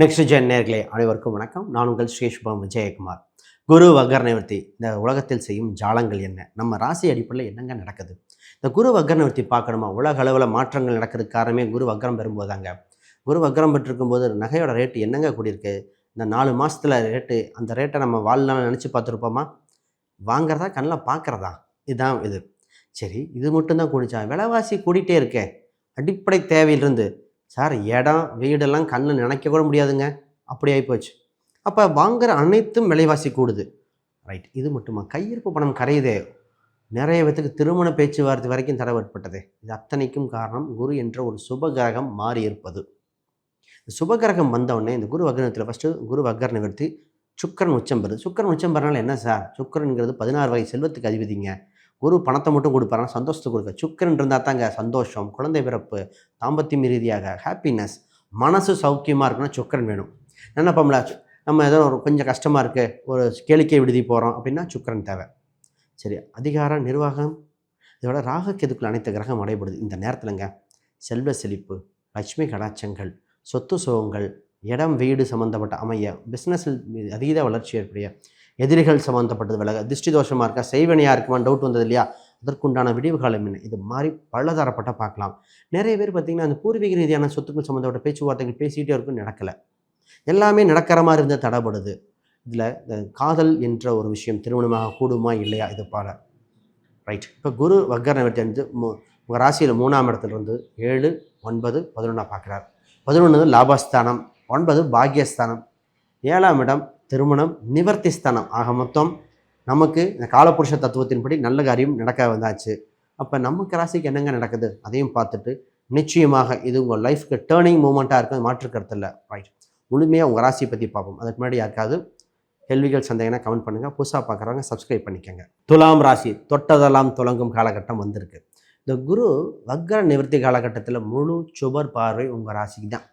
Next gen நேயர்களே அனைவருக்கும் வணக்கம். நான் உங்கள் ஸ்ரீ சுபம் விஜயகுமார். குரு வக்கர நிவர்த்தி இந்த உலகத்தில் செய்யும் ஜாலங்கள் என்ன? நம்ம ராசி அடிப்படையில் என்னங்க நடக்குது? இந்த குரு வக்கர நிவர்த்தி பார்க்கணுமா? உலக அளவில் மாற்றங்கள் நடக்கிறதுக்கு காரணமே குரு வக்கரம் பெறும்போதாங்க. குரு வக்கரம் பெற்றிருக்கும்போது நகையோட ரேட்டு என்னங்க கூடியிருக்கு? இந்த 4 மாதத்தில் ரேட்டு, அந்த ரேட்டை நம்ம வாழ்நாள் நினச்சி பார்த்துருப்போமா? வாங்குறதா கண்ணில் பார்க்குறதா? இதுதான் இது. சரி, இது மட்டும்தான் கூடிச்சா? விலைவாசி கூடிட்டே இருக்கே. அடிப்படை தேவையிலிருந்து சார் இடம் வீடெல்லாம் கண்ணில் நினைக்க கூட முடியாதுங்க. அப்படி ஆகிப்போச்சு. அப்போ வாங்குகிற அனைத்தும் விலைவாசி கூடுது. ரைட், இது மட்டுமா? கையிருப்பு பணம் கரையுதே. நிறைய பேத்துக்கு திருமண பேச்சுவார்த்தை வரைக்கும் தடை ஏற்பட்டது. இது அத்தனைக்கும் காரணம் குரு என்ற ஒரு சுபகிரகம் மாறி இருப்பது. சுபகிரகம் வந்தவுடனே இந்த குரு வக்ரத்தில் ஃபஸ்ட்டு குரு வக்ர நிவர்த்தி, சுக்கரன் உச்சம் பெறுது. சுக்கரன் உச்சம் பெறனால என்ன சார்? சுக்கரனுங்கிறது 16 வகை செல்வத்துக்கு அதிபதிங்க. குரு பணத்தை மட்டும் கொடுப்பாருன்னா சந்தோஷத்தை கொடுக்க. சுக்கரன் இருந்தால் தாங்க சந்தோஷம், குழந்தை பிறப்பு, தாம்பத்தியம் ரீதியாக ஹாப்பினஸ், மனசு சௌக்கியமாக இருக்குன்னா சுக்கரன் வேணும். நினைப்போம்ல, நம்ம ஏதோ ஒரு கொஞ்சம் கஷ்டமாக இருக்குது, ஒரு கேளிக்கை விடுதி போகிறோம் அப்படின்னா சுக்கரன் தேவை. சரி, அதிகாரம் நிர்வாகம் இதோட ராகக்கெதுக்குள்ள அனைத்து கிரகம் அடைபடுது. இந்த நேரத்தில்ங்க செல்வ செழிப்பு, லட்சுமி கடாட்சங்கள், சொத்து சுகங்கள், இடம் வீடு சம்மந்தப்பட்ட அமைய, பிஸ்னஸில் அதீத வளர்ச்சி ஏற்படைய, எதிரிகள் சம்மந்தப்பட்டது விலக, திருஷ்டி தோஷமாக இருக்கா, செய்வனையாக இருக்குமான்னு டவுட் வந்தது இல்லையா, அதற்குண்டான விடிவு காலம் என்ன, இது மாதிரி பலதரப்பட்ட பார்க்கலாம். நிறைய பேர் பார்த்திங்கன்னா அந்த பூர்வீக ரீதியான சொத்துக்கள் சம்மந்தப்பட்ட பேச்சுவார்த்தைகள் பேசிகிட்டே இருக்கும், நடக்கலை. எல்லாமே நடக்கிற மாதிரி இருந்தால் தடைப்படுது. இதில் இந்த காதல் என்ற ஒரு விஷயம் திருமணமாக கூடுமா இல்லையா, இது பால ரைட். இப்போ குரு வக்கர நிவர்த்தி வந்து உங்கள் ராசியில் 3ஆம் இடத்துலேருந்து 7, 9, 11 பார்க்குறார். 11 லாபஸ்தானம், 9 பாக்யஸ்தானம், 7ஆம் இடம் திருமணம் நிவர்த்தி ஸ்தானம். ஆக மொத்தம் நமக்கு இந்த காலபுருஷ தத்துவத்தின்படி நல்ல காரியம் நடக்க வந்தாச்சு. அப்போ நமக்கு ராசிக்கு என்னங்க நடக்குது அதையும் பார்த்துட்டு நிச்சயமாக இது உங்கள் லைஃப்க்கு டேர்னிங் மூமெண்ட்டாக இருக்குது, மாற்றுக்கிறது இல்லை. ரைட், முழுமையாக உங்கள் ராசியை பற்றி பார்ப்போம். அதுக்கு முன்னாடி யாருக்காவது கேள்விகள் சந்தேகம்னா கமெண்ட் பண்ணுங்கள். புதுசாக பார்க்குறவங்க சப்ஸ்கிரைப் பண்ணிக்கோங்க. துலாம் ராசி தொட்டதெல்லாம் தொடங்கும் காலகட்டம் வந்திருக்கு. இந்த குரு வக்ர நிவர்த்தி காலகட்டத்தில் முழு சுபர் பார்வை உங்கள் ராசிக்கு தான்.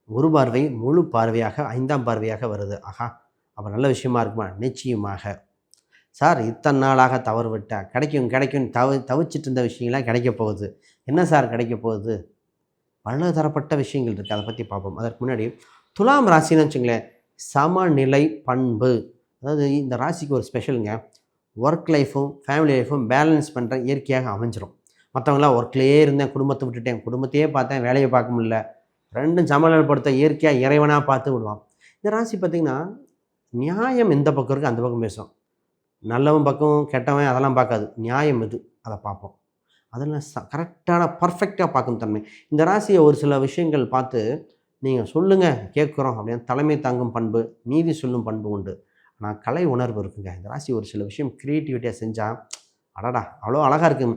குரு பார்வை முழு பார்வையாக 5ஆம் பார்வையாக வருது. ஆஹா, அப்போ நல்ல விஷயமா இருக்குமா? நிச்சயமாக. சார் இத்தனை நாளாக தவறு விட்டா கிடைக்கும் தவிச்சிட்டு இருந்த விஷயங்கள்லாம் கிடைக்க போகுது. என்ன சார் கிடைக்க போகுது? பலதரப்பட்ட விஷயங்கள் இருக்குது, அதை பற்றி பார்ப்போம். அதற்கு முன்னாடி துலாம் ராசின்னு வச்சுங்களேன், சமநிலை பண்பு. அதாவது இந்த ராசிக்கு ஒரு ஸ்பெஷலுங்க. ஒர்க் லைஃப்பும் ஃபேமிலி லைஃப்பும் பேலன்ஸ் பண்ணுற இயற்கையாக அமைஞ்சிரும். மற்றவங்களாம் ஒர்க்லேயே இருந்தேன், குடும்பத்தை விட்டுட்டேன், குடும்பத்தையே பார்த்தேன், வேலையை பார்க்க முடியல, ரெண்டும் சமநிலைப்படுத்த இயற்கையாக இறைவனாக பார்த்து விடுவான். இந்த ராசி பார்த்திங்கன்னா நியாயம் எந்த பக்கம் இருக்குது அந்த பக்கம் பேசும். நல்லவன் பக்கம் கெட்டவன் அதெல்லாம் பார்க்காது. நியாயம் எது அதை பார்ப்போம். அதெல்லாம் கரெக்டான பர்ஃபெக்டாக பார்க்கும் தன்மை. இந்த ராசியை ஒரு சில விஷயங்கள் பார்த்து நீங்கள் சொல்லுங்கள் கேட்குறோம் அப்படின்னு தலைமை தாங்கும் பண்பு, நீதி சொல்லும் பண்பு உண்டு. ஆனால் கலை உணர்வு இருக்குங்க. இந்த ராசி ஒரு சில விஷயம் க்ரியேட்டிவிட்டியாக செஞ்சால் அடடா அவ்வளோ அழகாக இருக்குது,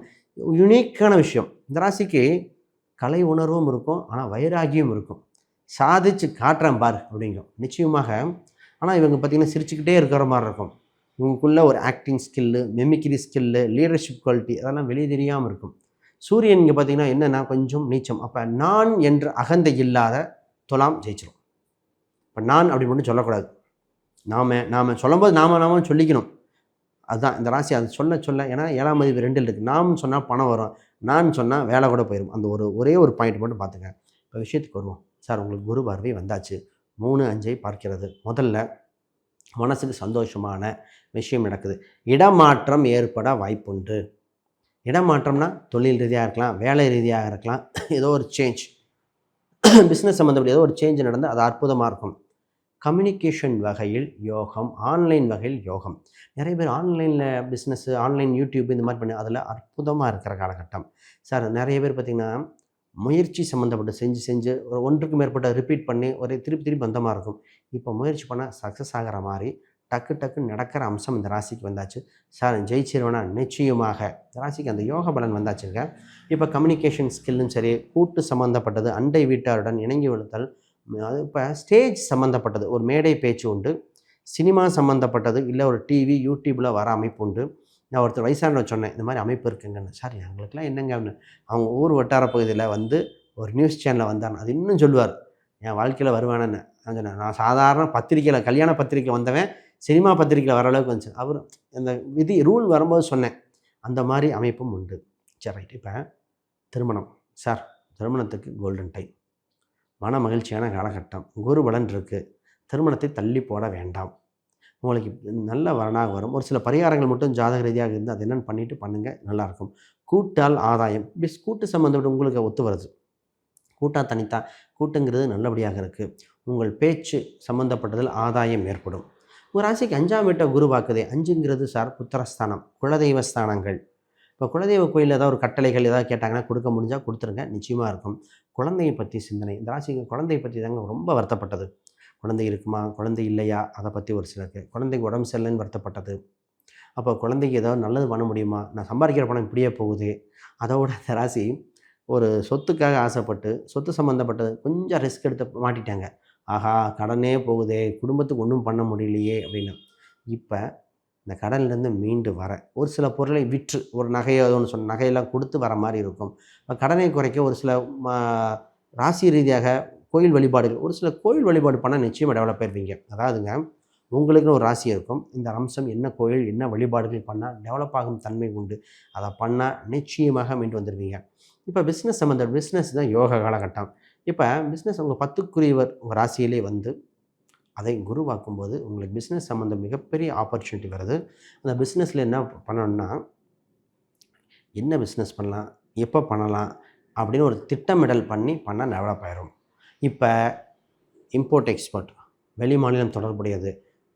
யுனிக்கான விஷயம். இந்த ராசிக்கு கலை உணர்வும் இருக்கும், ஆனால் வைராகியம் இருக்கும். சாதிச்சு காட்டுறேன் பார் அப்படிங்கும் நிச்சயமாக. ஆனால் இவங்க பார்த்திங்கன்னா சிரிச்சுக்கிட்டே இருக்கிற மாதிரி இருக்கும். இவங்களுக்குள்ள ஒரு acting skill, mimicry skill, leadership quality அதெல்லாம் வெளியே தெரியாமல் இருக்கும். சூரியன் இங்கே பார்த்திங்கன்னா என்னென்னா கொஞ்சம் நீச்சம். அப்போ நான் என்ற அகந்தை இல்லாத துலாம் ஜெயிச்சிடும். இப்போ நான் அப்படி மட்டும் சொல்லக்கூடாது. நாம் சொல்லும்போது நாம சொல்லிக்கணும். அதுதான் இந்த ராசி அது சொல்ல ஏன்னா 7ஆம் அதிபதி 2 இருக்குது. நாம் சொன்னால் பணம் வரும், நான் சொன்னால் வேலை கூட போயிடும். அந்த ஒரே ஒரு பாயிண்ட் மட்டும் பார்த்துங்க. இப்போ விஷயத்துக்கு வருவோம். சார் உங்களுக்கு குரு பார்வை வந்தாச்சு, 3, 5 பார்க்கிறது. முதல்ல மனசுக்கு சந்தோஷமான விஷயம் நடக்குது. இடமாற்றம் ஏற்பட வாய்ப்புண்டு. இடமாற்றம்னா தொழில் ரீதியாக இருக்கலாம், வேலை ரீதியாக இருக்கலாம், ஏதோ ஒரு சேஞ்ச், பிஸ்னஸ் சம்மந்தப்பட்ட ஏதோ ஒரு சேஞ்ச் நடந்து அது அற்புதமாக இருக்கும். கம்யூனிகேஷன் வகையில் யோகம், ஆன்லைன் வகையில் யோகம். நிறைய பேர் ஆன்லைனில் பிஸ்னஸ்ஸு, ஆன்லைன் யூடியூப் இந்த மாதிரி பண்ணி அதில் அற்புதமாக இருக்கிற காலகட்டம். சார் நிறைய பேர் பார்த்திங்கன்னா முயற்சி சம்மந்தப்பட்டு செஞ்சு ஒரு ஒன்றுக்கு மேற்பட்ட ரிப்பீட் பண்ணி ஒரு திருப்பி அந்த மாதிரி இருக்கும். இப்போ முயற்சி பண்ணால் சக்ஸஸ் ஆகிற மாதிரி டக்கு நடக்கிற அம்சம் இந்த ராசிக்கு வந்தாச்சு. சார் ஜெயிச்சிருவேனா? நிச்சயமாக. இந்த ராசிக்கு அந்த யோக பலன் வந்தாச்சுங்க. இப்போ கம்யூனிகேஷன் ஸ்கில்லும் சரி, கூட்டு சம்மந்தப்பட்டது, அண்டை வீட்டாருடன் இணங்கி விழுத்தல், அது இப்போ ஸ்டேஜ் சம்மந்தப்பட்டது, ஒரு மேடை பேச்சு உண்டு, சினிமா சம்மந்தப்பட்டது, இல்லை ஒரு டிவி யூடியூப்பில் வர அமைப்பு உண்டு. நான் ஒருத்தர் வயசானவர் சொன்னேன், இந்த மாதிரி அமைப்பு இருக்குங்கன்னு. சார் எங்களுக்கெல்லாம் என்னங்க அப்படின்னு. அவங்க ஊர் வட்டார பகுதியில் வந்து ஒரு நியூஸ் சேனலில் வந்தாங்க. அது இன்னும் சொல்லுவார், என் வாழ்க்கையில் வருவானேன்னு. நான் சொன்னேன், நான் சாதாரண பத்திரிக்கையில், கல்யாண பத்திரிக்கை வந்தவன் சினிமா பத்திரிக்கையில் வர அளவுக்கு வந்துச்சு. அவர் அந்த விதி ரூல் வரும்போது சொன்னேன், அந்த மாதிரி அமைப்பும் உண்டு. சரி ரைட். இப்போ திருமணம். சார் திருமணத்துக்கு கோல்டன் டைம். மன மகிழ்ச்சியான காலகட்டம். குரு பலன் இருக்குது. திருமணத்தை தள்ளி போட வேண்டாம். உங்களுக்கு நல்ல வரனாக வரும். ஒரு சில பரிகாரங்கள் மட்டும் ஜாதக ரீதியாக இருந்து அது என்னென்னு பண்ணிவிட்டு பண்ணுங்கள், நல்லாயிருக்கும். கூட்டால் ஆதாயம். கூட்டு சம்மந்தப்பட்ட உங்களுக்கு ஒத்து வருது. கூட்டா தனித்தா, கூட்டுங்கிறது நல்லபடியாக இருக்குது. உங்கள் பேச்சு சம்மந்தப்பட்டதில் ஆதாயம் ஏற்படும். உங்கள் ராசிக்கு 5ஆம் வீட்டை குரு பார்க்குதே. 5ங்கிறது சார் புத்திரஸ்தானம், குலதெய்வ ஸ்தானங்கள். இப்போ குலதெய்வ கோயிலில் ஏதாவது ஒரு கட்டளைகள் ஏதாவது கேட்டாங்கன்னா கொடுக்க முடிஞ்சால் கொடுத்துருங்க, நிச்சயமாக இருக்கும். குழந்தையை பற்றி சிந்தனை. இந்த ராசிக்கு குழந்தையை பற்றி தாங்க ரொம்ப வருத்தப்பட்டது. குழந்தை இருக்குமா, குழந்தை இல்லையா, அதை பற்றி ஒரு சிலருக்கு. குழந்தைக்கு உடம்பு சரியில்லைன்னு வருத்தப்பட்டது. அப்போ குழந்தைக்கு ஏதாவது நல்லது பண்ண முடியுமா, நான் சம்பாதிக்கிற பணம் இப்படியே போகுது. அதோட இந்த ராசி ஒரு சொத்துக்காக ஆசைப்பட்டு, சொத்து சம்மந்தப்பட்டது கொஞ்சம் ரிஸ்க் எடுத்து மாட்டிட்டாங்க. ஆஹா, கடனே போகுதே, குடும்பத்துக்கு ஒன்றும் பண்ண முடியலையே அப்படின்னு. இப்போ இந்த கடன்லேருந்து மீண்டு வர ஒரு சில பொருளை விற்று, ஒரு நகையோ ஒன்று சொன்ன நகையெல்லாம் கொடுத்து வர மாதிரி இருக்கும். இப்போ கடனை குறைக்க ஒரு சில ராசி ரீதியாக கோயில் வழிபாடுகள், ஒரு சில கோயில் வழிபாடு பண்ணால் நிச்சயமாக டெவலப் ஆயிருவீங்க. அதாவதுங்க, உங்களுக்குன்னு ஒரு ராசி இருக்கும். இந்த அம்சம் என்ன கோயில், என்ன வழிபாடுகள் பண்ணால் டெவலப் ஆகும் தன்மை உண்டு. அதை பண்ணால் நிச்சயமாக மீண்டு வந்துடுவீங்க. இப்போ பிஸ்னஸ் பிஸ்னஸ் தான் யோக காலகட்டம். இப்போ பிஸ்னஸ் உங்கள் 10க்குரியவர் உங்கள் ராசியிலே வந்து அதை குருவாக்கும்போது உங்களுக்கு பிஸ்னஸ் சம்மந்தம் மிகப்பெரிய ஆப்பர்ச்சுனிட்டி வருது. அந்த பிஸ்னஸில் என்ன பண்ணணும்னா, என்ன பிஸ்னஸ் பண்ணலாம், எப்போ பண்ணலாம் அப்படின்னு ஒரு திட்டமிடல் பண்ணால் டெவலப் ஆயிரும். இப்போ இம்போர்ட் எக்ஸ்போர்ட், வெளி மாநிலம் தொடர்புடையது,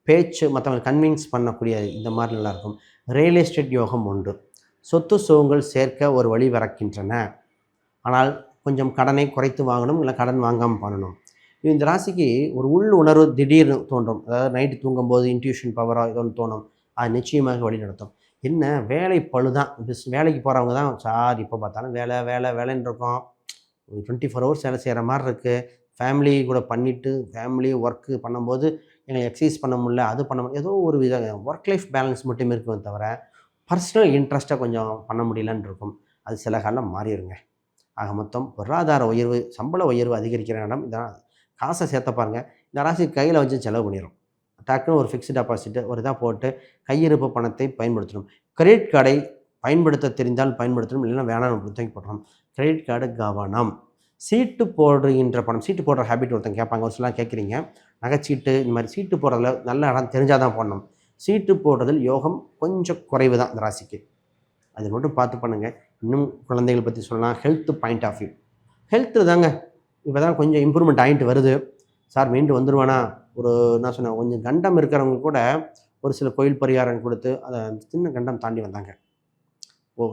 பேச்சு மற்றவங்க கன்வின்ஸ் பண்ணக்கூடிய இந்த மாதிரி நல்லாயிருக்கும். ரியல் எஸ்டேட் யோகம் உண்டு. சொத்து சுகங்கள் சேர்க்க ஒரு வழி வரக்கின்றன. ஆனால் கொஞ்சம் கடனை குறைத்து வாங்கணும், இல்லை கடன் வாங்காமல் பண்ணணும். இந்த ராசிக்கு ஒரு உள் உணர்வு திடீர்னு தோன்றும். அதாவது நைட்டு தூங்கும்போது இன்ட்யூஷன் பவராக ஏதோ ஒன்று தோணும். அது நிச்சயமாக வழி நடத்தும். என்ன வேலை பளு தான். வேலைக்கு போகிறவங்க தான் சார் இப்போ பார்த்தாலும் வேலை வேலை வேலைன்னு இருக்கோம். 24 ஹவர்ஸ் வேலை செய்கிற மாதிரி இருக்குது. ஃபேமிலி கூட பண்ணிவிட்டு ஃபேமிலி ஒர்க்கு பண்ணும்போது எங்களுக்கு எக்ஸசைஸ் பண்ண முடியல, அது பண்ண முடியல, ஏதோ ஒரு வித ஒர்க் லைஃப் பேலன்ஸ் மட்டுமே இருக்குமே தவிர பர்சனல் இன்ட்ரெஸ்ட்டை கொஞ்சம் பண்ண முடியலன்னு இருக்கும். அது சில காலம் மாறிடுங்க. ஆக மொத்தம் பொருளாதார உயர்வு, சம்பள உயர்வு அதிகரிக்கிற இடம் இதான். காசை சேர்த்த பாருங்கள். இந்த ராசி கையில் வச்சு செலவு பண்ணிடும். டக்குன்னு ஒரு ஃபிக்ஸ்டு டெபாசிட்டு ஒரு இதாக போட்டு கையிருப்பு பணத்தை பயன்படுத்தணும். கிரெடிட் கார்டை பயன்படுத்த தெரிந்தால் பயன்படுத்தணும், இல்லைன்னா வேணாம் தூக்கி போடணும். கிரெடிட் கார்டு கவனம். சீட்டு போடுகின்ற பணம், சீட்டு போடுற ஹேபிட் ஒருத்தங்க கேட்பாங்க, ஒரு சிலாம் கேட்குறீங்க. நகைச்சீட்டு இந்த மாதிரி சீட்டு போடுறதுல நல்ல இடம் தெரிஞ்சால் தான் போடணும். சீட்டு போடுறதில் யோகம் கொஞ்சம் குறைவு தான் இந்த ராசிக்கு. அது மட்டும் பார்த்து பண்ணுங்கள். இன்னும் குழந்தைகள் பற்றி சொல்லலாம். Health point of view, health தாங்க இப்போ தான் கொஞ்சம் இம்ப்ரூவ்மெண்ட் ஆகிட்டு வருது. சார் மீண்டு வந்துடுவானா, ஒரு நான் சொன்னேன், கொஞ்சம் கண்டம் இருக்கிறவங்க கூட ஒரு சில கோயில் பரிகாரம் கொடுத்து அதை சின்ன கண்டம் தாண்டி வந்தாங்க.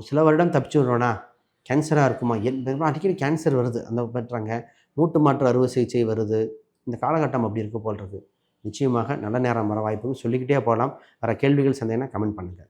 சில வருடம் தப்பிச்சு வருவானா, கேன்சராக இருக்குமா, அடிக்கடி கேன்சர் வருது அந்த பெற்றாங்க. மூட்டு மாற்று அறுவை சிகிச்சை வருது. இந்த காலகட்டம் அப்படி இருக்க போல் இருக்குது. நிச்சயமாக நல்ல நேரம் வர வாய்ப்புன்னு சொல்லிக்கிட்டே போகலாம். வேறு கேள்விகள் சந்தேகம்னா கமெண்ட் பண்ணுங்கள்.